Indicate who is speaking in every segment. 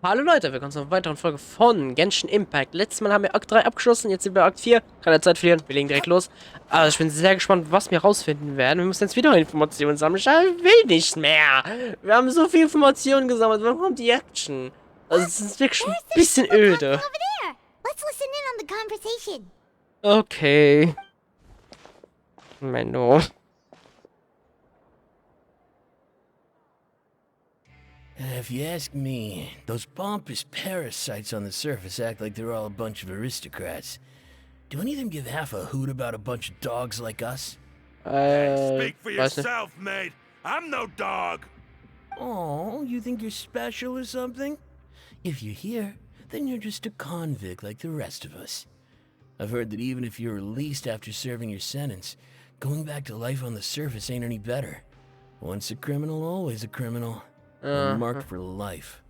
Speaker 1: Hallo Leute, willkommen zu einer weiteren Folge von Genshin Impact. Letztes Mal haben wir Akt 3 abgeschlossen, jetzt sind wir Akt 4. Keine Zeit verlieren, wir legen direkt los. Also ich bin sehr gespannt, was wir rausfinden werden. Wir müssen jetzt wieder Informationen sammeln. Ich will nicht mehr. Wir haben so viele Informationen gesammelt. Wann kommt die Action? Also es ist wirklich ein bisschen öde. Okay. Menno.
Speaker 2: If you ask me, those pompous parasites on the surface act like they're all a bunch of aristocrats. Do any of them give half a hoot about a bunch of dogs like us?
Speaker 3: Speak for yourself, mate. I'm no dog.
Speaker 2: Oh, you think you're special or something? If you're here, then you're just a convict like the rest of us. I've heard that even if you're released after serving your sentence, going back to life on the surface ain't any better. Once a criminal, always a criminal. Marked for life.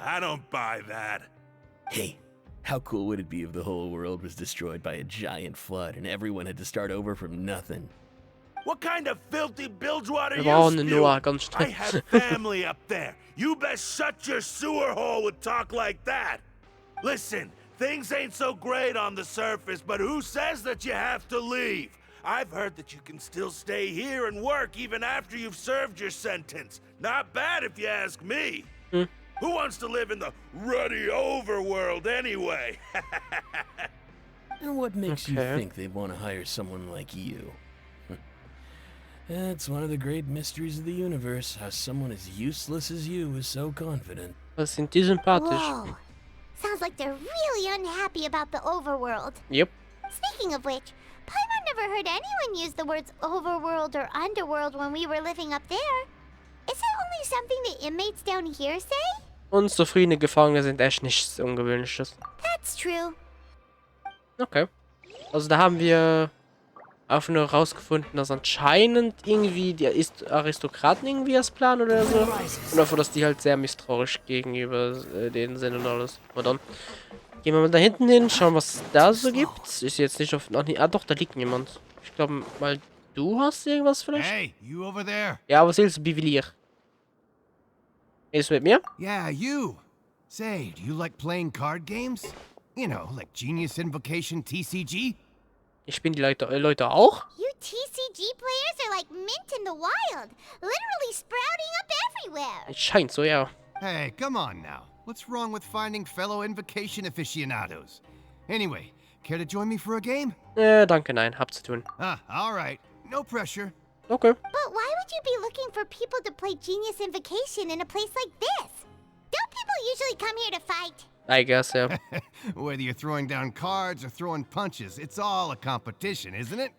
Speaker 3: I don't buy that.
Speaker 2: Hey, how cool would it be if the whole world was destroyed by a giant flood and everyone had to start over from nothing?
Speaker 3: What kind of filthy bilgewater you
Speaker 1: spew?
Speaker 3: I have family up there. You best shut your sewer hole with talk like that. Listen, things ain't so great on the surface, but who says that you have to leave? I've heard that you can still stay here and work even after you've served your sentence. Not bad if you ask me. Who wants to live in the ruddy overworld anyway?
Speaker 2: And what makes you think they want to hire someone like you? That's one of the great mysteries of the universe, how someone as useless as you is so confident.
Speaker 1: Was sind die sympathisch?
Speaker 4: Whoa. Sounds like they're really unhappy about the overworld.
Speaker 1: Yep.
Speaker 4: Speaking of which, Paimon never heard anyone use the words overworld or underworld when we were living up there. Is it only something the inmates down here say?
Speaker 1: Unzufriedene Gefangene sind echt nichts Ungewöhnliches.
Speaker 4: That's true.
Speaker 1: Okay. Also da haben wir auch nur rausgefunden, dass anscheinend irgendwie die Aristokraten irgendwie das planen oder so. Und dafür, dass die halt sehr misstrauisch gegenüber denen sind und alles. Und dann gehen wir mal da hinten hin, schauen, was es da so gibt. Ist jetzt nicht auf... Noch nicht, ah doch, da liegt jemand. Ich glaube mal, du hast irgendwas vielleicht?
Speaker 5: Hey, you over there?
Speaker 1: Ja, was willst du, Bivelier? Ist mit mir?
Speaker 5: Yeah, you. Say, do you like playing card games? You know, like Genius Invocation TCG?
Speaker 1: Ich bin die Leute auch?
Speaker 4: You TCG players are like mint in the wild. Literally sprouting up everywhere.
Speaker 1: Es scheint so, ja.
Speaker 5: Hey, come on now. What's wrong with finding fellow Invocation aficionados? Anyway, care to join me for a game?
Speaker 1: Danke, nein, hab zu tun.
Speaker 5: All right. No pressure.
Speaker 1: Okay.
Speaker 4: But why would you be looking for people to play Genius Invocation in a place like this? Don't people usually come here to fight?
Speaker 1: I guess, ja.
Speaker 5: Whether you're throwing down cards or throwing punches, it's all a competition, isn't it?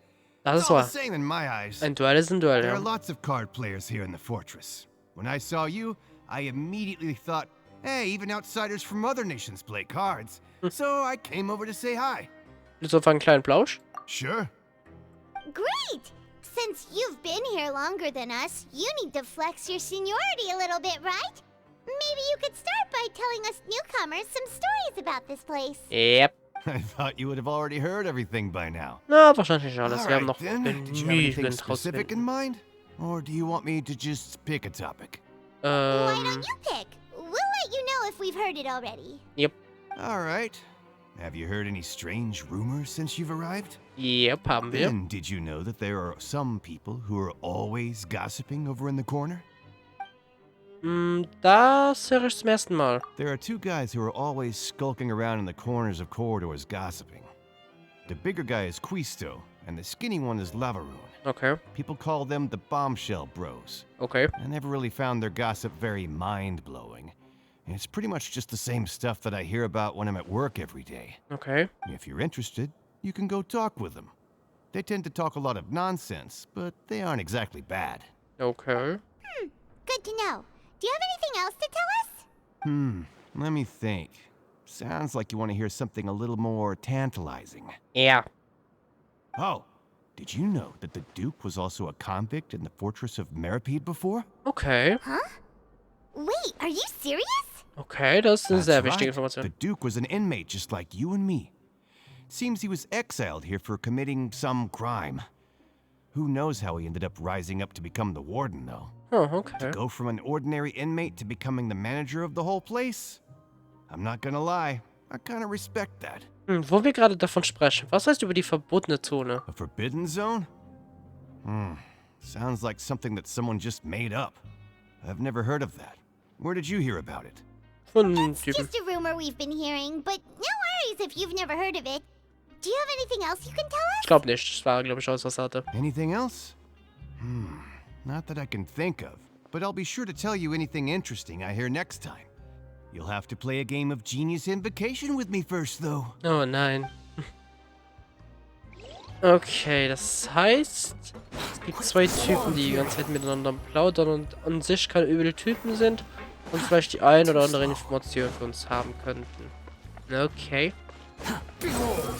Speaker 1: Das
Speaker 5: It's
Speaker 1: ist
Speaker 5: all
Speaker 1: wahr.
Speaker 5: the same in my eyes.
Speaker 1: Ein Duell ist ein Duell,
Speaker 5: There
Speaker 1: ja.
Speaker 5: are lots of card players here in the fortress. When I saw you, I immediately thought, hey, even outsiders from other nations play cards. So I came over to say hi.
Speaker 1: So für einen kleinen Plausch?
Speaker 5: Sure.
Speaker 4: Great! Since you've been here longer than us, you need to flex your seniority a little bit, right? Maybe you could start by telling us newcomers some stories about this place.
Speaker 1: Yep.
Speaker 5: I thought you would have already heard everything by now.
Speaker 1: Na, wahrscheinlich nicht alles.
Speaker 5: All
Speaker 1: Wir haben
Speaker 5: right,
Speaker 1: noch
Speaker 5: then. Did you have anything
Speaker 1: genügend
Speaker 5: specific in
Speaker 1: rausfinden.
Speaker 5: mind? Or do you want me to just pick a topic?
Speaker 4: Why don't you pick? We'll let you know if we've heard it already.
Speaker 1: Yep.
Speaker 5: All right. Have you heard any strange rumors since you've arrived?
Speaker 1: Yep, haben wir.
Speaker 5: And did you know that there are some people who are always gossiping over in the corner?
Speaker 1: Das höre ich zum ersten Mal.
Speaker 5: There are two guys who are always skulking around in the corners of corridors gossiping. The bigger guy is Quisto, and the skinny one is Lavaroon.
Speaker 1: Okay,
Speaker 5: People call them the Bombshell Bros.
Speaker 1: okay.
Speaker 5: I never really found their gossip very mind-blowing. And it's pretty much just the same stuff that I hear about when I'm at work every day.
Speaker 1: Okay.
Speaker 5: If you're interested, you can go talk with them. They tend to talk a lot of nonsense, but they aren't exactly bad.
Speaker 1: Okay.
Speaker 4: Good to know. Do you have anything else to tell us?
Speaker 5: Let me think. Sounds like you want to hear something a little more tantalizing.
Speaker 1: Ja.
Speaker 5: Oh, did you know that the Duke was also a convict in the fortress of Meripede before?
Speaker 1: Okay.
Speaker 4: Huh? Wait, are you serious?
Speaker 1: Okay, das ist eine
Speaker 5: That's
Speaker 1: sehr
Speaker 5: right.
Speaker 1: wichtige
Speaker 5: The
Speaker 1: Information.
Speaker 5: Duke was an inmate just like you and me. Seems he was exiled here for committing some crime. Who knows how he ended up rising up to become the warden, though?
Speaker 1: Oh, okay.
Speaker 5: Go from an ordinary inmate to becoming the manager of the whole place? I'm not gonna lie, I kinda respect that.
Speaker 1: Wo wir gerade davon sprechen, was heißt über die verbotene Zone?
Speaker 5: A forbidden zone? Sounds like something that someone just made up. I've never heard of that. Where did you hear about it?
Speaker 1: Von
Speaker 4: It's
Speaker 1: Typen.
Speaker 4: just a rumor we've been hearing, but no worries if you've never heard of it. Do you have anything else you can tell us?
Speaker 1: Ich glaube nicht. Das war, glaube ich, alles, was er hatte.
Speaker 5: Anything else? Not that I can think of, but I'll be sure to tell you anything interesting I hear next time. You'll have to play a game of Genius Invocation with me first, though.
Speaker 1: Oh nein. Okay, das heißt, es gibt zwei Typen, die ganze Zeit miteinander plaudern und an sich keine übel Typen sind und vielleicht die ein oder andere Information für uns haben könnten. Okay.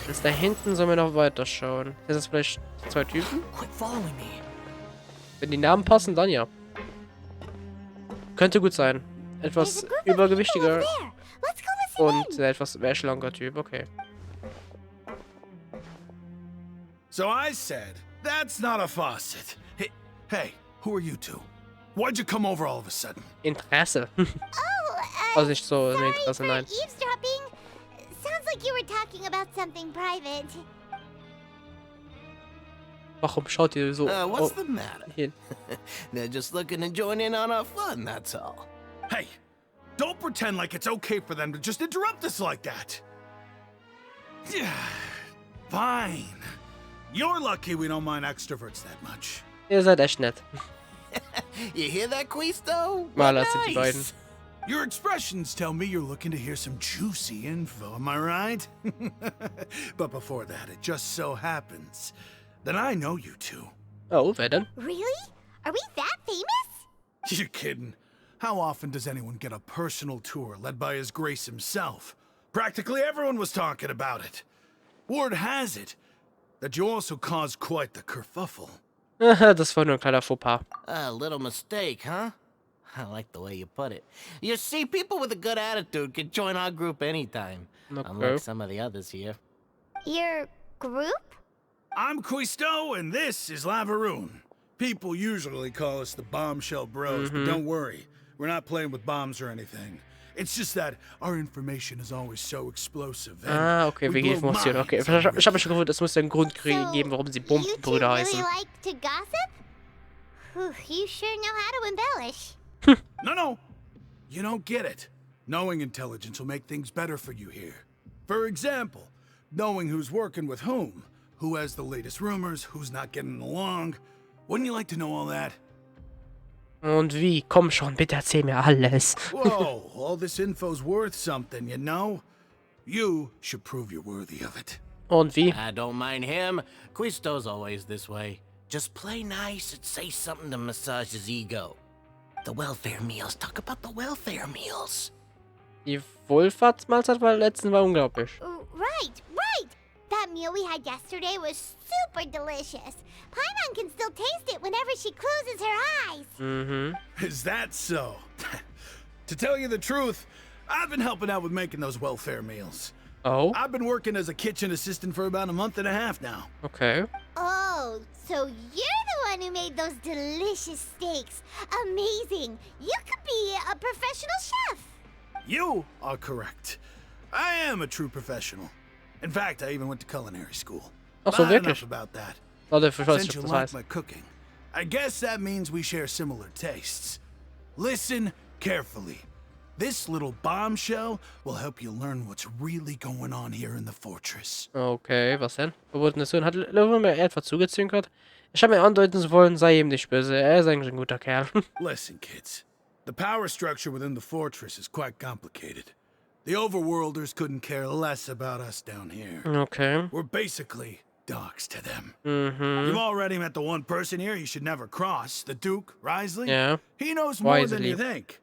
Speaker 1: Jetzt da hinten sollen wir noch weiter schauen. Ist das vielleicht die zwei Typen? Wenn die Namen passen, dann ja. Könnte gut sein. Etwas übergewichtiger
Speaker 4: Let's go listen
Speaker 1: und etwas mehr schlanker Typ, okay.
Speaker 3: So I said, that's not a faucet. Hey, who are you two? Why'd you come over all of a sudden?
Speaker 1: Interesse.
Speaker 4: Oh,
Speaker 1: Also nicht so
Speaker 4: sorry
Speaker 1: Interesse,
Speaker 4: for
Speaker 1: nein.
Speaker 4: eavesdropping. Sounds like you were talking about something private.
Speaker 1: Warum schaut ihr so
Speaker 2: What's the matter?
Speaker 1: hin?
Speaker 2: They're just looking to join in on our fun, that's all.
Speaker 3: Hey, don't pretend like it's okay for them to just interrupt us like that. Yeah, fine. You're lucky we don't mind extroverts that much.
Speaker 1: Ihr seid echt nett.
Speaker 2: You hear that, Quisto?
Speaker 1: Maler sind die beiden.
Speaker 3: Your expressions tell me you're looking to hear some juicy info, am I right? But before that, it just so happens that I know you two.
Speaker 1: Oh, wer denn?
Speaker 4: Really? Are we that famous?
Speaker 3: You're kidding. How often does anyone get a personal tour led by His Grace himself? Practically everyone was talking about it. Word has it that you also caused quite the kerfuffle.
Speaker 1: Das war nur ein kleiner Fauxpas.
Speaker 2: A little mistake, huh? I like the way you put it. You see, people with a good attitude can join our group anytime.
Speaker 1: Okay.
Speaker 2: Unlike some of the others here.
Speaker 4: Your group?
Speaker 3: I'm Quisto, and this is Lavaroon. People usually call us the Bombshell Bros, but don't worry. We're not playing with bombs or anything. It's just that our information is always so explosive.
Speaker 1: Ah, okay,
Speaker 3: we
Speaker 1: wegen
Speaker 3: blow
Speaker 1: Informationen. Okay,
Speaker 3: minds
Speaker 1: ich
Speaker 3: over
Speaker 1: habe schon gewundert, es muss ja einen Grund
Speaker 4: So,
Speaker 1: geben, warum sie
Speaker 4: you two
Speaker 1: Bombenbrüder
Speaker 4: really
Speaker 1: heißen.
Speaker 4: like to gossip? Whew, you sure know how to embellish.
Speaker 3: No. You don't get it. Knowing intelligence will make things better for you here. For example, knowing who's working with whom, who has the latest rumors, who's not getting along. Wouldn't you like to know all that?
Speaker 1: Und wie? Komm schon, bitte erzähl mir alles.
Speaker 3: Whoa, all this info's worth something, you know? You should prove you're worthy of it.
Speaker 1: Und wie?
Speaker 2: I don't mind him. Quisto's always this way. Just play nice and say something to massage his ego. The welfare meals. Talk about the welfare meals.
Speaker 1: Die Wohlfahrtsmahlzeit war letztens war unglaublich.
Speaker 4: Right. That meal we had yesterday was super delicious. Paimon can still taste it whenever she closes her eyes.
Speaker 1: Mhm.
Speaker 3: Is that so? To tell you the truth, I've been helping out with making those welfare meals.
Speaker 1: Oh,
Speaker 3: I've been working as a kitchen assistant for about a month and a half now.
Speaker 1: okay.
Speaker 4: Oh, so you're the one who made those delicious steaks. Amazing. You could be a professional chef.
Speaker 3: You are correct. I am a true professional. In fact, I even went to culinary school.
Speaker 1: Ach so,
Speaker 3: But enough
Speaker 1: wirklich?
Speaker 3: about that.
Speaker 1: Warte, ich weiß
Speaker 3: Since
Speaker 1: nicht,
Speaker 3: you
Speaker 1: was das
Speaker 3: like
Speaker 1: heißt.
Speaker 3: my cooking, I guess that means we share similar tastes. Listen carefully. This little bombshell will help you learn what's really going on here in the fortress.
Speaker 1: Okay, was denn? Verbotene Sohn hat Löwe mir etwa zugezwinkert. Ich habe mir andeuten wollen, sei ihm nicht böse. Er ist eigentlich ein guter Kerl.
Speaker 3: Listen, kids. The power structure within the fortress is quite complicated. The overworlders couldn't care less about us down here.
Speaker 1: Okay.
Speaker 3: We're basically dogs to them.
Speaker 1: Mhm.
Speaker 3: You've already met the one person here you should never cross, the Duke, Risley.
Speaker 1: Ja.
Speaker 3: He knows more than
Speaker 1: Wisely.
Speaker 3: you think.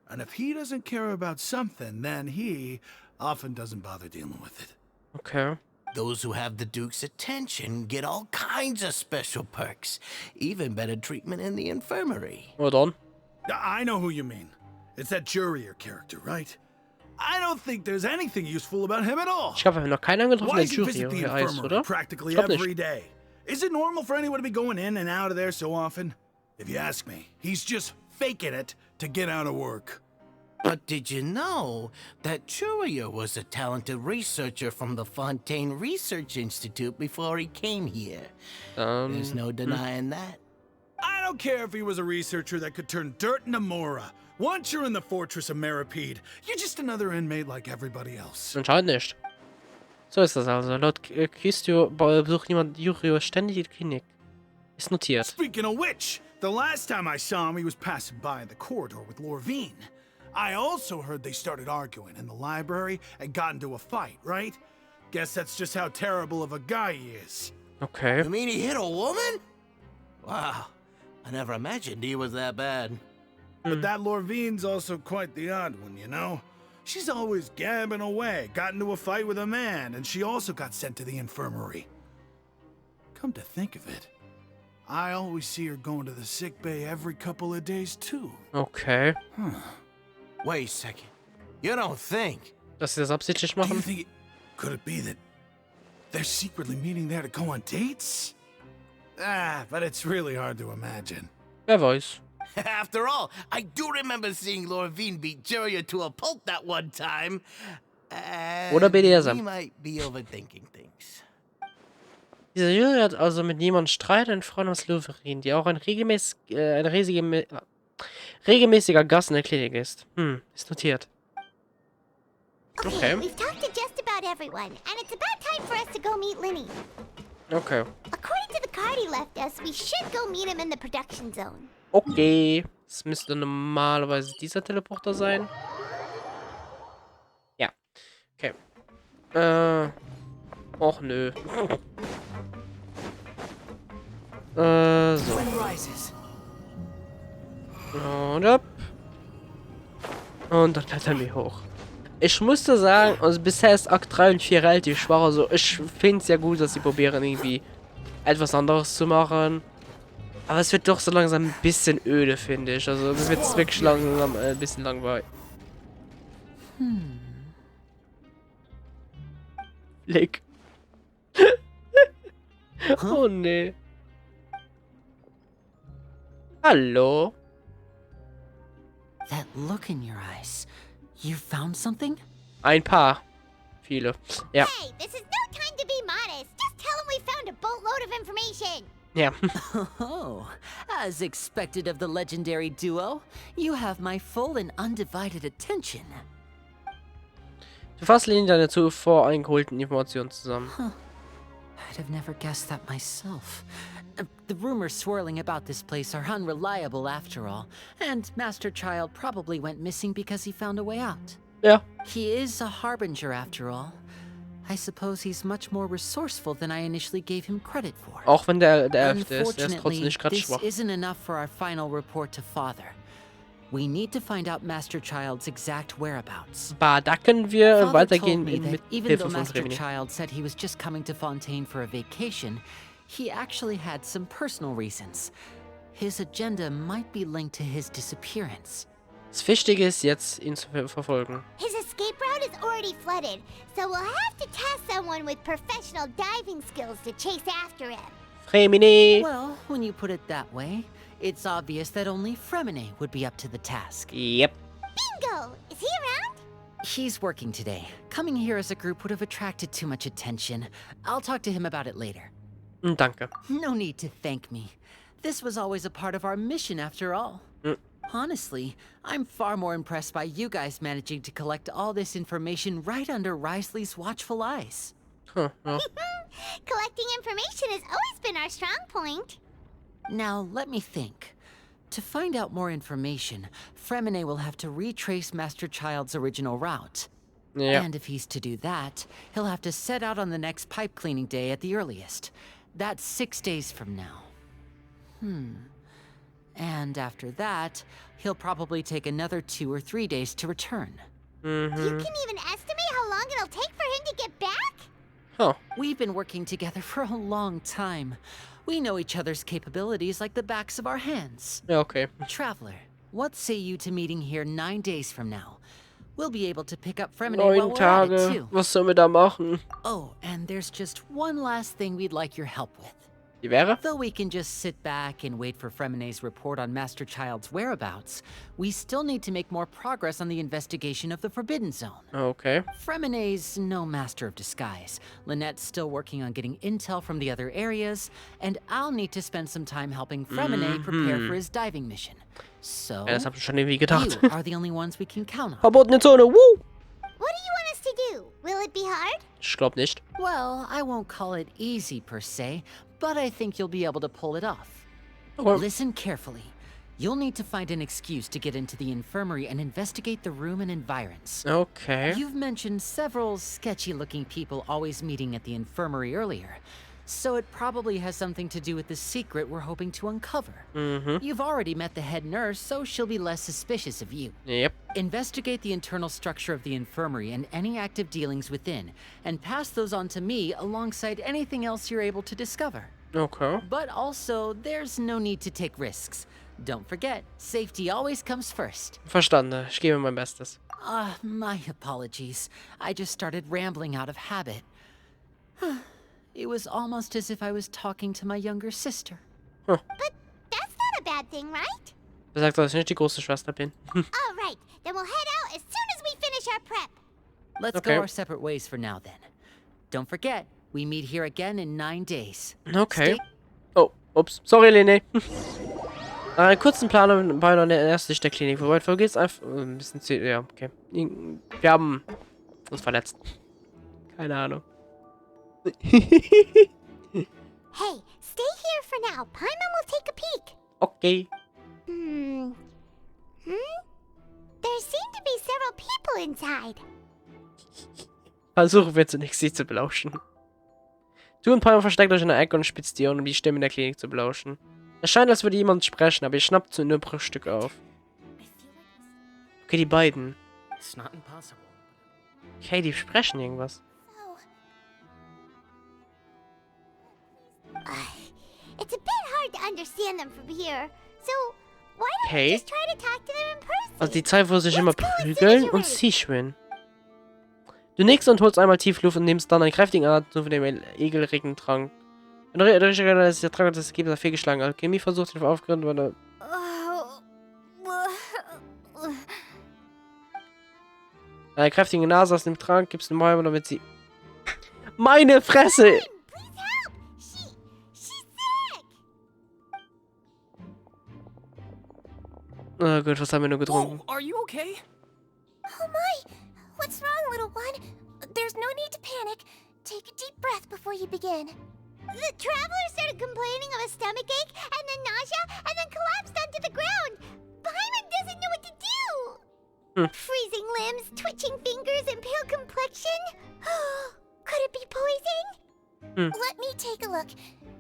Speaker 3: And if he doesn't care about something, then he often doesn't bother dealing with it.
Speaker 1: Okay.
Speaker 2: Those who have the Duke's attention get all kinds of special perks. Even better treatment in the infirmary.
Speaker 1: Hold on.
Speaker 3: I know who you mean. It's that Jurier character, right? I don't think there's anything useful about him at all.
Speaker 1: Ich habe noch keinen getroffen,
Speaker 3: Why
Speaker 1: der
Speaker 3: does he
Speaker 1: Jury
Speaker 3: visit the
Speaker 1: hier heißt,
Speaker 3: infirmary
Speaker 1: oder?
Speaker 3: practically
Speaker 1: Ich glaub
Speaker 3: every
Speaker 1: nicht.
Speaker 3: day? Is it normal for anyone to be going in and out of there so often? If you ask me, he's just faking it to get out of work.
Speaker 2: But did you know that ZOWIE was a talented researcher from the Fontaine Research Institute before he came here? There's no denying that.
Speaker 3: I don't care if he was a researcher that could turn dirt into Mora. Once you're in the fortress of Meripede, you're just another inmate like everybody else.
Speaker 1: Anscheinend nicht. So ist das also. Laut Kistio besucht niemand Yurio ständig die Klinik. Ist notiert.
Speaker 3: Speaking of which, the last time I saw him, he was passing by in the corridor with Lorvine. I also heard they started arguing in the library and got into a fight, right? Guess that's just how terrible of a guy he is.
Speaker 1: Okay.
Speaker 2: You mean he hit a woman? Wow, I never imagined he was that bad.
Speaker 3: But that Lorvine's also quite the odd one, you know? She's always gabbing away, got into a fight with a man, and she also got sent to the infirmary. Come to think of it, I always see her going to the sick bay every couple of days, too.
Speaker 1: Okay.
Speaker 2: Wait a second. You don't think?
Speaker 1: Dass sie das absichtlich
Speaker 3: Do you
Speaker 1: machen?
Speaker 3: think could it be that they're secretly meeting there to go on dates? But it's really hard to imagine.
Speaker 1: Wer weiß.
Speaker 2: After all, I do remember seeing Lorvine beat ZOWIE to a pulp that one time.
Speaker 1: Oder BDSM.
Speaker 2: We might be overthinking things.
Speaker 1: Dieser Jury hat also mit niemandem Streit, eine Frau namens Loverin, die auch ein regelmäßiger Gast in der Klinik ist. Ist notiert. Okay.
Speaker 4: We've talked to just about everyone, and it's about time for us to go meet Linny.
Speaker 1: Okay.
Speaker 4: According to the card he left us, we should go meet him in the production zone.
Speaker 1: Okay. Das müsste normalerweise dieser Teleporter sein. Ja. Okay. Och nö. So. Und ab. Und dann klettern wir hoch. Ich musste sagen, also bisher ist Akt 3 und 4 relativ schwach. Also ich finde es ja gut, dass sie probieren irgendwie etwas anderes zu machen. Aber es wird doch so langsam ein bisschen öde, finde ich. Also mir wird es wirklich langsam ein bisschen langweilig. Leck. Oh nee. Hallo.
Speaker 6: That look in your eyes. You found something?
Speaker 1: Ein paar. Viele. Ja.
Speaker 4: Hey, this is no time to be modest. Just tell him we found a boatload of information.
Speaker 1: Ja.
Speaker 6: Oh, as expected of the legendary duo, you have my full and undivided attention.
Speaker 1: Du fasst Linien deine zuvor eingeholten Informationen zusammen.
Speaker 6: I'd have never guessed that myself. The rumors swirling about this place are unreliable after all, and Master Child probably went missing because he found a way out.
Speaker 1: Ja.
Speaker 6: He is a harbinger after all. I suppose he's much more resourceful than I initially gave him credit for.
Speaker 1: Auch wenn der Elfte ist, der ist trotzdem
Speaker 6: Unfortunately,
Speaker 1: nicht gerade
Speaker 6: this
Speaker 1: schwach.
Speaker 6: isn't enough for our final report to Father. We need to find out Master Child's exact whereabouts.
Speaker 1: Bah, da können wir
Speaker 6: Father
Speaker 1: weitergehen
Speaker 6: told me that
Speaker 1: mit
Speaker 6: even
Speaker 1: Hilfe
Speaker 6: though
Speaker 1: von
Speaker 6: Master
Speaker 1: Remini.
Speaker 6: Child said he was just coming to Fontaine for a vacation, he actually had some personal reasons. His agenda might be linked to his disappearance.
Speaker 1: Das Wichtige ist jetzt, ihn zu verfolgen.
Speaker 4: His escape route is already flooded, so we'll have to task someone with professional diving skills to chase after him.
Speaker 1: Remini!
Speaker 6: Well, when you put it that way, it's obvious that only Fremine would be up to the task.
Speaker 1: Yep.
Speaker 4: Bingo! Is he around?
Speaker 6: He's working today. Coming here as a group would have attracted too much attention. I'll talk to him about it later.
Speaker 1: Danke.
Speaker 6: No need to thank me. This was always a part of our mission after all. Honestly, I'm far more impressed by you guys managing to collect all this information right under Risley's watchful eyes.
Speaker 1: Huh, ja.
Speaker 4: Collecting information has always been our strong point.
Speaker 6: Now, let me think. To find out more information, Fremine will have to retrace Master Child's original route.
Speaker 1: Ja.
Speaker 6: And if he's to do that, he'll have to set out on the next pipe cleaning day at the earliest. That's 6 days from now. And after that, he'll probably take another 2 or 3 days to return.
Speaker 4: You can even estimate how long it'll take for him to get back?
Speaker 1: Huh.
Speaker 6: We've been working together for a long time. We know each other's capabilities like the backs of our hands.
Speaker 1: Ja, okay.
Speaker 6: Traveler, what say you to meeting here 9 days from now? We'll be able to pick up Fremine while
Speaker 1: 9
Speaker 6: we're at it
Speaker 1: Tage.
Speaker 6: too.
Speaker 1: Was sollen wir da machen?
Speaker 6: Oh, and there's just one last thing we'd like your help with.
Speaker 1: Die wäre?
Speaker 6: Though we can just sit back and wait for Fremene's report on Master Child's whereabouts, we still need to make more progress on the investigation of the Forbidden Zone.
Speaker 1: Okay.
Speaker 6: Fremene's no master of disguise. Lynette's still working on getting intel from the other areas, and I'll need to spend some time helping Fremene prepare for his diving mission. So,
Speaker 1: Ja, das hab ich schon irgendwie gedacht.
Speaker 6: you are the only ones we can count on.
Speaker 1: Verbotene Zone, woo!
Speaker 4: What do you want us to do? Will it be hard?
Speaker 1: Ich glaub nicht.
Speaker 6: Well, I won't call it easy per se, but I think you'll be able to pull it off.
Speaker 1: Okay.
Speaker 6: Listen carefully. You'll need to find an excuse to get into the infirmary and investigate the room and environs.
Speaker 1: Okay.
Speaker 6: You've mentioned several sketchy-looking people always meeting at the infirmary earlier, so it probably has something to do with the secret we're hoping to uncover. You've already met the head nurse, so she'll be less suspicious of you.
Speaker 1: Yep.
Speaker 6: Investigate the internal structure of the infirmary and any active dealings within, and pass those on to me alongside anything else you're able to discover.
Speaker 1: Okay.
Speaker 6: But also, there's no need to take risks. Don't forget, safety always comes first.
Speaker 1: Verstanden. Ich gebe mein Bestes.
Speaker 6: My apologies. I just started rambling out of habit. It was almost as if I was talking to my younger sister.
Speaker 4: But that's not a bad thing, right?
Speaker 1: Er sagt, dass ich nicht die große Schwester bin.
Speaker 4: All right, then we'll head out as soon as we finish our prep.
Speaker 6: Let's
Speaker 1: Okay.
Speaker 6: go our separate ways for now then. Don't forget, we meet here again in 9 days.
Speaker 1: Okay.
Speaker 6: Stay-
Speaker 1: Oh, ups. Sorry, Lene. Nach einer kurzen Planung bei der Erstsicht der Klinik. Wobei geht's einfach ein bisschen zu. Ja, okay. Wir haben uns verletzt. Keine Ahnung.
Speaker 4: Hey, stay here for now. Paimon will take a peek.
Speaker 1: Okay.
Speaker 4: There seem to be several people inside.
Speaker 1: Versuchen wir zunächst, sie zu belauschen. Du und Palmer versteckt euch in der Ecke und spitzt die Ohren, um die Stimme in der Klinik zu belauschen. Es scheint, als würde jemand sprechen, aber ihr schnappt zu einem Bruchstück auf. Okay, die beiden.
Speaker 2: It's not impossible.
Speaker 1: Okay, die sprechen irgendwas.
Speaker 4: It's a bit hard to understand them from here. So, why don't
Speaker 1: Okay.
Speaker 4: we just try to talk to them in person?
Speaker 1: Also die zwei, wo sich immer prügeln und sie schwimmen. Du nickst und holst einmal tief Luft und nimmst dann einen kräftigen Atem von dem Egelregentrank. Wenn du richtig erinnert, ist der Trank das Ergebnis fehlgeschlagen. Alchemie versucht den aufgrund, weil er... Eine kräftige Nase aus dem Trank gibst du Mäumer, damit sie... Meine Fresse!
Speaker 4: Please help! She's sick!
Speaker 1: Oh Gott, was haben wir nur getrunken?
Speaker 2: Whoa, are you okay?
Speaker 4: Oh my! What's wrong, little one? There's no need to panic. Take a deep breath before you begin. The traveler started complaining of a stomachache, and then nausea, and then collapsed onto the ground. Paimon doesn't know what to do. Freezing limbs, twitching fingers, and pale complexion. Could it be poison? Let me take a look.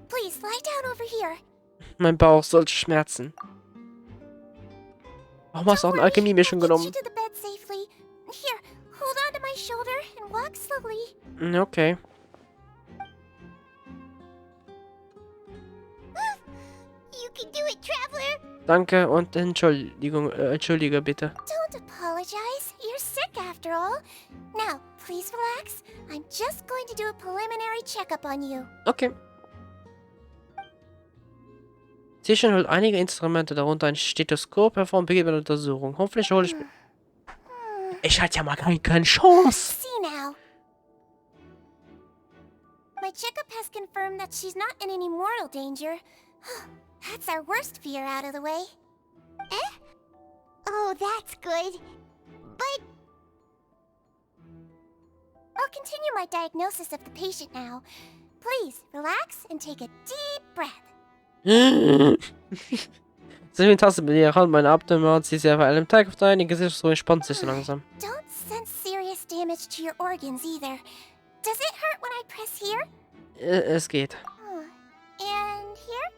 Speaker 4: Please lie down over here.
Speaker 1: Mein Bauch sollte schmerzen. Warum hast du auch eine Alchemie-Mischung
Speaker 4: I'll
Speaker 1: genommen?
Speaker 4: get you to the bed safely. Here, hold on to my shoulder and walk slowly.
Speaker 1: Okay.
Speaker 4: You can do it, traveler.
Speaker 1: Danke und entschuldige bitte.
Speaker 4: Don't apologize. You're sick after all. Now, please relax. I'm just going to do a preliminary checkup on you.
Speaker 1: Okay. Zwischen holt einige Instrumente, darunter ein Stethoskop, hervor und beginnt eine Untersuchung. Hoffentlich hole ich... Ich hatte ja mal keine Chance.
Speaker 4: See now. My checkup has confirmed that she's not in any mortal danger. That's our worst fear out of the way. Eh? Oh, that's good. But... I'll continue my diagnosis of the patient now. Please, relax and take a deep breath.
Speaker 1: So eine Tasse mit ihrer Hand, meine Abdomen, sie sehr bei einem Tag auf dein Gesicht, so entspannt sich so langsam.
Speaker 4: Don't sense serious damage to your organs either. Does it hurt when I press here?
Speaker 1: Es geht.
Speaker 4: And here?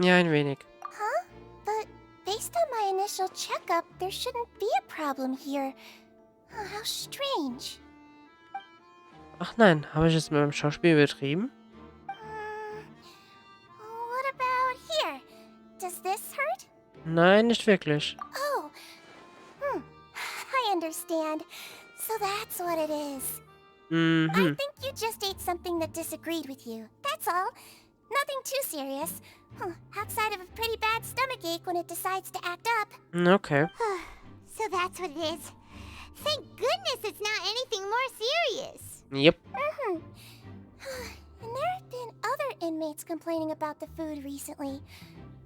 Speaker 1: Ja, ein wenig.
Speaker 4: Huh? But based on my initial checkup, there shouldn't be a problem here. Oh, how strange.
Speaker 1: Ach nein, habe ich es mit meinem Schauspiel übertrieben?
Speaker 4: What about here? Does this hurt?
Speaker 1: Nein, nicht wirklich.
Speaker 4: Oh. I understand. So that's what it is. I think you just ate something that disagreed with you. That's all. Nothing too serious. Outside of a pretty bad stomachache when it decides to act up.
Speaker 1: Okay.
Speaker 4: So that's what it is. Thank goodness it's not anything more serious.
Speaker 1: Yep.
Speaker 4: And there have been other inmates complaining about the food recently.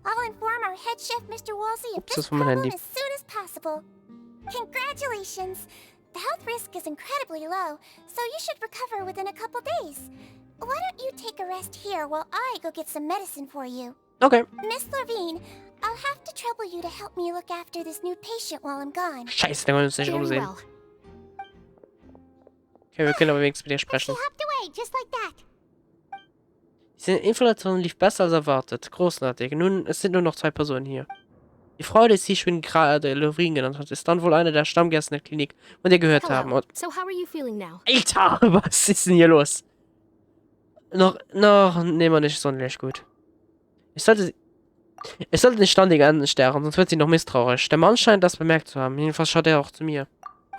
Speaker 4: I'll inform our head chef, Mr. Wolsey, of
Speaker 1: Oops,
Speaker 4: this
Speaker 1: that's from my
Speaker 4: problem
Speaker 1: handy.
Speaker 4: as soon as possible. Congratulations! The health risk is incredibly low, so you should recover within a couple days. Why don't you take a rest here while I go get some medicine for you?
Speaker 1: Okay.
Speaker 4: Miss Levine, I'll have to trouble you to help me look after this new patient while I'm gone.
Speaker 1: Scheiße, dann können wir uns nicht
Speaker 7: Very
Speaker 1: umsehen.
Speaker 7: well.
Speaker 1: Okay, wir können aber wenigstens mit ihr
Speaker 4: She
Speaker 1: sprechen.
Speaker 4: hopped away, just like that.
Speaker 1: Die Infiltration lief besser als erwartet. Großartig. Nun, es sind nur noch 2 Personen hier. Die Frau, die sie schon gerade Levine genannt hat, ist dann wohl eine der Stammgäste der Klinik, von der gehört haben.
Speaker 7: Hello.
Speaker 1: Und
Speaker 7: So how are you feeling now?
Speaker 1: Alter, was ist denn hier los? Noch nehmen wir nicht sonderlich gut. Ich sollte nicht ständig anstarren, sonst wird sie noch misstrauisch. Der Mann scheint das bemerkt zu haben. Jedenfalls schaut er auch zu mir.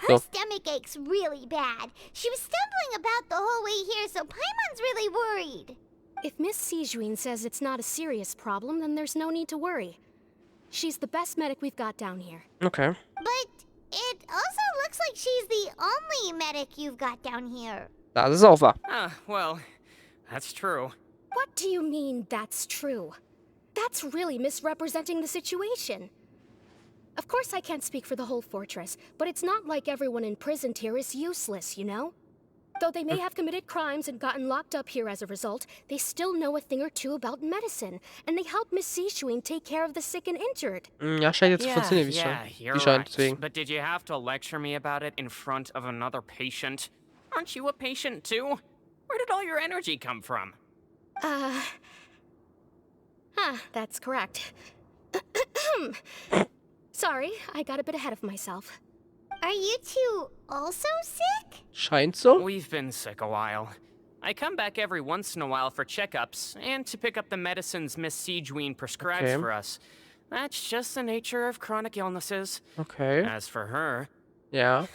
Speaker 4: Her stomach ache's really bad. She was stumbling about the whole way here, so Paimon's really worried.
Speaker 7: If Miss Sijuin says it's not a serious problem, then there's no need to worry. She's the best medic we've got down here.
Speaker 1: Okay.
Speaker 4: But it also looks like she's the only medic you've got down here.
Speaker 1: Das ist auch wahr.
Speaker 8: Well, that's true.
Speaker 7: What do you mean, that's true? That's really misrepresenting the situation. Of course I can't speak for the whole fortress, but it's not like everyone imprisoned here is useless, you know? Though they may have committed crimes and gotten locked up here as a result, they still know a thing or two about medicine, and they help Miss Sijuin take care of the sick and injured.
Speaker 1: Ja, scheint jetzt zu funktionieren, wie
Speaker 8: You're
Speaker 1: die scheint,
Speaker 8: right.
Speaker 1: deswegen.
Speaker 8: But did you have to lecture me about it in front of another patient? Aren't you a patient too? Where did all your energy come from?
Speaker 7: That's correct. Sorry, I got a bit ahead of myself.
Speaker 4: Are you two also sick?
Speaker 1: Scheint so.
Speaker 8: We've been sick a while. I come back every once in a while for checkups and to pick up the medicines Miss Sijuin prescribes
Speaker 1: Okay.
Speaker 8: for us. That's just the nature of chronic illnesses.
Speaker 1: Okay.
Speaker 8: As for her,
Speaker 1: Ja.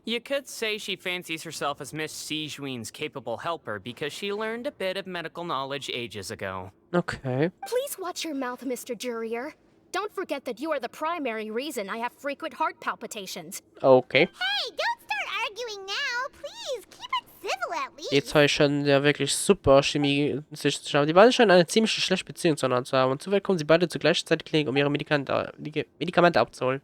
Speaker 8: you could say she fancies herself as Miss Sijuin's capable helper because she learned a bit of medical knowledge ages ago.
Speaker 1: Okay.
Speaker 7: Please watch your mouth, Mr. Jurier. Don't forget that you are the primary reason I have frequent heart palpitations.
Speaker 1: Okay.
Speaker 4: Hey, don't start arguing now. Please, keep it civil at least.
Speaker 1: Die zwei scheinen ja wirklich super Chemie zwischen zu haben. Die beiden scheinen eine ziemlich schlechte Beziehung zueinander zu haben. Und zufällig kommen sie beide zur gleichen Zeit in die Klinik, um ihre Medikamente abzuholen.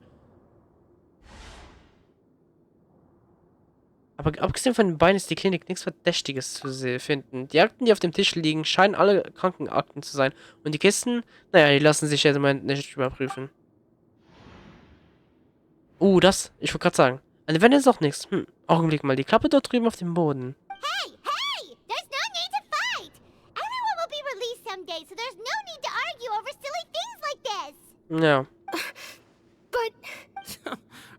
Speaker 1: Aber abgesehen von den beiden ist die Klinik nichts Verdächtiges zu finden. Die Akten, die auf dem Tisch liegen, scheinen alle Krankenakten zu sein. Und die Kisten, naja, die lassen sich jetzt im Moment nicht überprüfen. Das, ich wollte gerade sagen. An wenn ist auch nichts. Augenblick mal, die Klappe dort drüben auf dem Boden.
Speaker 4: Hey, hey! There's no need to fight. Everyone will be released someday, so there's no need to argue over silly things like this.
Speaker 1: Ja.
Speaker 7: But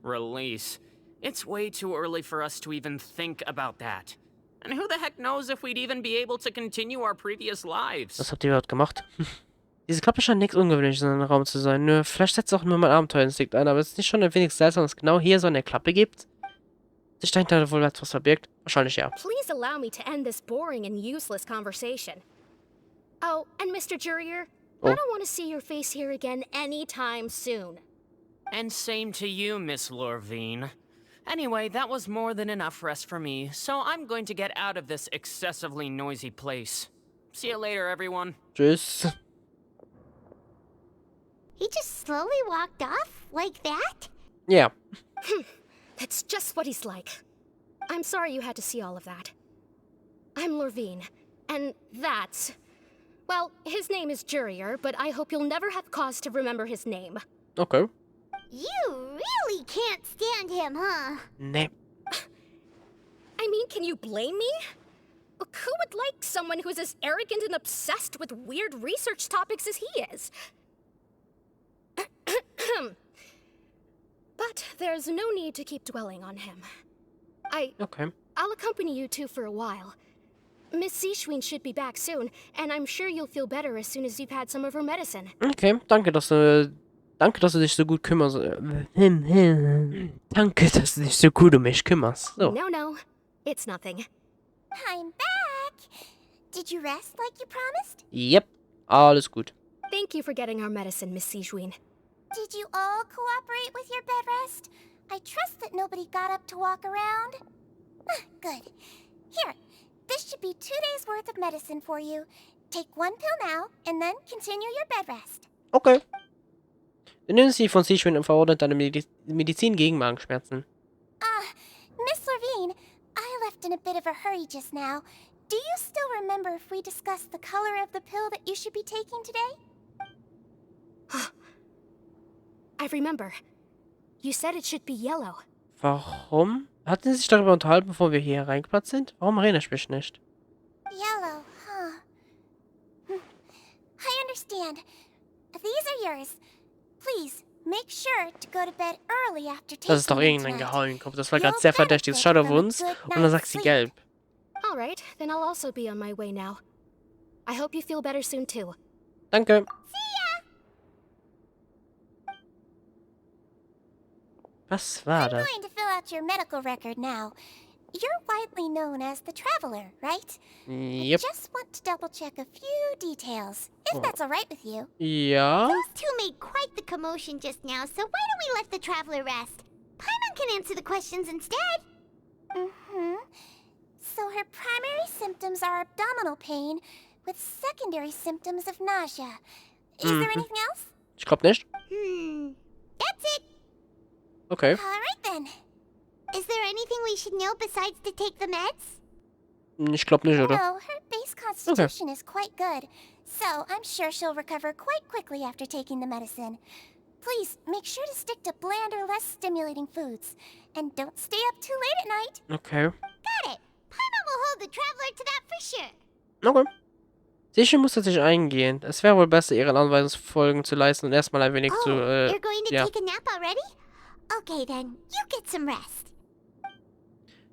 Speaker 8: Release. It's way too early for us to even think about that. And who the heck knows if we'd even be able to continue our previous lives?
Speaker 1: Was habt ihr überhaupt gemacht? Diese Klappe scheint nichts Ungewöhnliches in einem Raum zu sein. Nur, vielleicht setzt auch nur mein Abenteuerinstinkt ein, aber es ist nicht schon ein wenig seltsam, dass es genau hier so eine Klappe gibt? Sich dahinter wohl etwas verbirgt? Wahrscheinlich ja.
Speaker 7: please allow me to end this boring and useless conversation. Oh, and Mr. Jurier, I don't want to see your face here again anytime soon.
Speaker 8: And same to you, Miss Lorvine. Anyway, that was more than enough rest for me, so I'm going to get out of this excessively noisy place. See you later, everyone.
Speaker 1: Tschüss.
Speaker 4: He just slowly walked off like that?
Speaker 1: Ja.
Speaker 7: That's just what he's like. I'm sorry you had to see all of that. I'm Lorvine, and that's... Well, his name is Jurier, but I hope you'll never have cause to remember his name.
Speaker 1: Okay.
Speaker 4: You really can't stand him, huh?
Speaker 1: Nee.
Speaker 7: I mean, can you blame me? Look, who would like someone who's as arrogant and obsessed with weird research topics as he is? But there's no need to keep dwelling on him.
Speaker 1: Okay.
Speaker 7: I'll accompany you two for a while. Miss Sijuin should be back soon, and I'm sure you'll feel better as soon as you've had some of her medicine.
Speaker 1: Okay, danke, dass du dich so gut kümmerst. Danke, dass du dich so gut um mich kümmerst. So.
Speaker 7: No, it's nothing.
Speaker 4: I'm back. Did you rest like you promised?
Speaker 1: Yep, alles gut.
Speaker 7: Thank you for getting our medicine, Miss Sijuin.
Speaker 4: Did you all cooperate with your bed rest? I trust that nobody got up to walk around. Good. Here, this should be 2 days worth of medicine for you. Take 1 pill now, and then continue your bed rest.
Speaker 1: Okay. Nennen Sie von Sichuan verordnet eine Medizin gegen Magenschmerzen.
Speaker 4: Miss Levine, I left in a bit of a hurry just now. Do you still remember if we discussed the color of the pill that you should be taking today?
Speaker 7: I remember. You said it should be yellow.
Speaker 1: Warum? Hatten Sie sich darüber unterhalten, bevor wir hier reingeplatzt sind? Warum erinnere ich mich nicht?
Speaker 4: Yellow, huh? I understand. These are yours. Please, make sure to go to bed early after taking
Speaker 1: Das ist doch
Speaker 4: them
Speaker 1: irgendein
Speaker 4: tonight.
Speaker 1: Geheimkopf. Das war gerade sehr verdächtig. Es schaut auf uns und dann sagt sie gelb.
Speaker 7: All right, then I'll also be on my way now. I hope you feel better soon too.
Speaker 1: Danke. Was war
Speaker 4: I'm
Speaker 1: das?
Speaker 4: going to fill out your medical record now. You're widely known as the Traveler, right?
Speaker 1: Yep.
Speaker 4: Just want to double check a few details, if that's all right with you.
Speaker 1: Ja.
Speaker 4: Those two made quite the commotion just now, so why don't we let the Traveler rest? Paimon can answer the questions instead. So her primary symptoms are abdominal pain, with secondary symptoms of nausea. Is there anything else?
Speaker 1: Ich glaube nicht.
Speaker 4: That's it.
Speaker 1: Okay.
Speaker 4: All right then. Is there anything we should know besides to take the meds?
Speaker 1: Ich glaube nicht, oder?
Speaker 4: No, her base constitution is quite good, so I'm sure she'll recover quite quickly after taking the medicine. Please, make sure to stick to bland or less stimulating foods. And don't stay up too late at night.
Speaker 1: Okay.
Speaker 4: Got it. Paimon will hold the Traveler to that for sure.
Speaker 1: Okay. Sicher muss sich eingehen. Es wäre wohl besser, ihren Anweisungsfolgen zu leisten und erstmal ein wenig zu,
Speaker 4: You're going to
Speaker 1: ja.
Speaker 4: take a nap already? Okay then, you get some rest.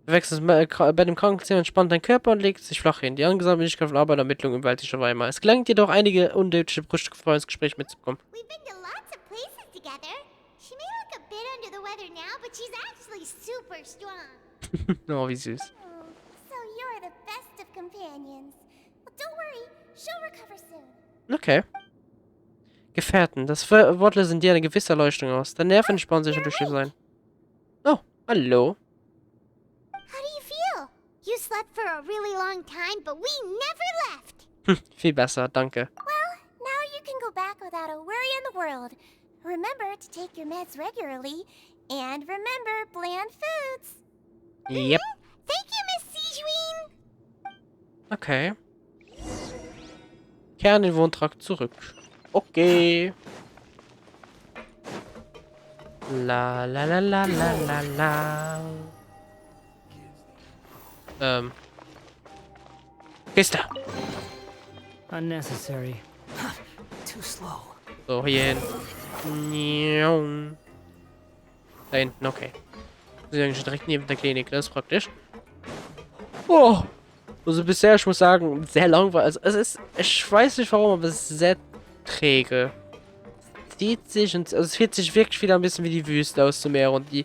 Speaker 1: Wechselt bei dem Krankenzimmer, entspannt dein Körper und legt sich flach hin. Die angesammelte Möglichkeit von Arbeit und Ermittlungen überwältigt sich auf einmal. Es gelangt jedoch, einige undeutliche Brüche vor ins Gespräch mitzubekommen.
Speaker 4: We've been to lots of places together. She may look a bit under the weather now, but she's actually super strong.
Speaker 1: Oh, wie süß.
Speaker 4: Oh, so you're the best of companions. Well, don't worry, she'll recover soon.
Speaker 1: Okay. Gefährten. Das Wort löst in dir eine gewisse Erleuchtung aus. Deine Nerven entspannen sich durch sein. Oh, hallo.
Speaker 4: How do you feel? You slept for a really long time, but we never left.
Speaker 1: Viel besser, danke.
Speaker 4: Well, now you can go back without a worry in the world. Remember to take your meds regularly, and remember bland foods.
Speaker 1: Yep.
Speaker 4: Thank you, Miss Sijuin.
Speaker 1: Okay. Kehr in den Wohntrakt zurück. Okay. La la la la la la la. Kiste.
Speaker 6: Unnecessary. Too slow.
Speaker 1: So, hier hin. Da hinten, okay. Wir sind eigentlich direkt neben der Klinik, das ist praktisch. Oh! Also bisher, ich muss sagen, sehr langweilig. Also es ist, ich weiß nicht warum, aber es ist sehr träge. Es zieht sich und also es fühlt sich wirklich wieder ein bisschen wie die Wüste aus zum Meer und die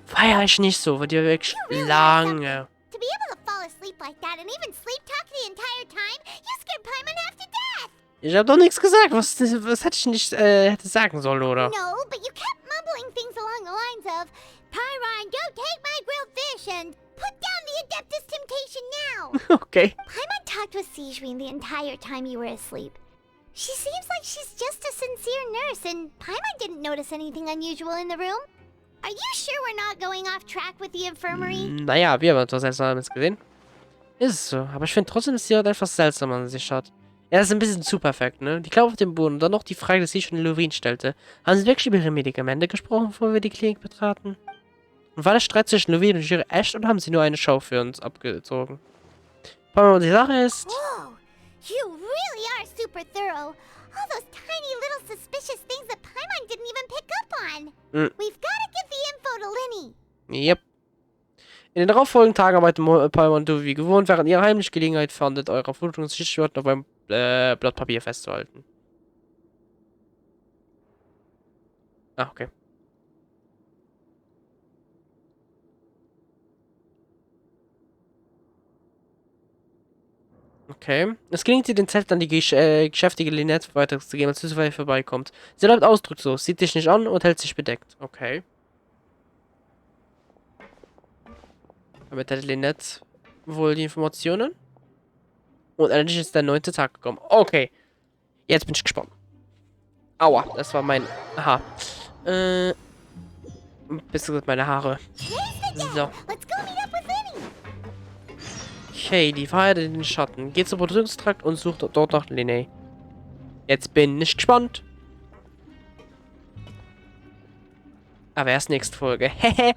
Speaker 1: feiere ich nicht so, weil die wirklich lange.
Speaker 4: To be able to fall asleep like that and even sleep talk the entire time, you scared Paimon half to death.
Speaker 1: Ich habe doch nichts gesagt. Was hätte ich nicht hätte sagen sollen, oder?
Speaker 4: No, but you kept mumbling things along the lines of, Pyron, go take my grilled fish and put down the Adeptus Temptation now.
Speaker 1: Okay.
Speaker 4: Paimon talked with Sijuin the entire time you were asleep. She seems like she's just a sincere nurse, and Paimon didn't notice anything unusual in the room. Are you sure we're not going off track with the infirmary?
Speaker 1: Naja, wir haben etwas Seltsames gesehen. Ist es so. Aber ich finde trotzdem, dass sie dort etwas seltsam an sich hat. Ja, das ist ein bisschen zu perfekt, ne? Die Klappe auf dem Boden und dann noch die Frage, die sie schon in Loreen stellte. Haben sie wirklich über ihre Medikamente gesprochen, bevor wir die Klinik betraten? Und war der Streit zwischen Loreen und ihre echt oder haben sie nur eine Show für uns abgezogen? Aber die Sache ist...
Speaker 4: Whoa, you really are super thorough. All those tiny little suspicious things that Paimon didn't even pick up on. We've got to give the info to Linny.
Speaker 1: Yep. In den darauffolgenden Tagen arbeiten Palmer und du wie gewohnt, während ihr heimlich Gelegenheit fandet, eure Vermutungsstichworte auf einem Blatt Papier festzuhalten. Ah, okay. Okay. Es gelingt dir, den Zelt an die geschäftige Lynette weiterzugeben, als Zowie vorbeikommt. Sie bleibt ausdruckslos, sieht dich nicht an und hält sich bedeckt. Okay. Damit hat Lynette wohl die Informationen. Und endlich ist der 9. Tag gekommen. Okay. Jetzt bin ich gespannt. Aua, das war mein... Aha. Besser gesagt meine Haare. So. Okay, die Freiheit in den Schatten. Geht zum Produktionstrakt und sucht dort nach Linné. Jetzt bin ich gespannt. Aber erst nächste Folge. Hehe.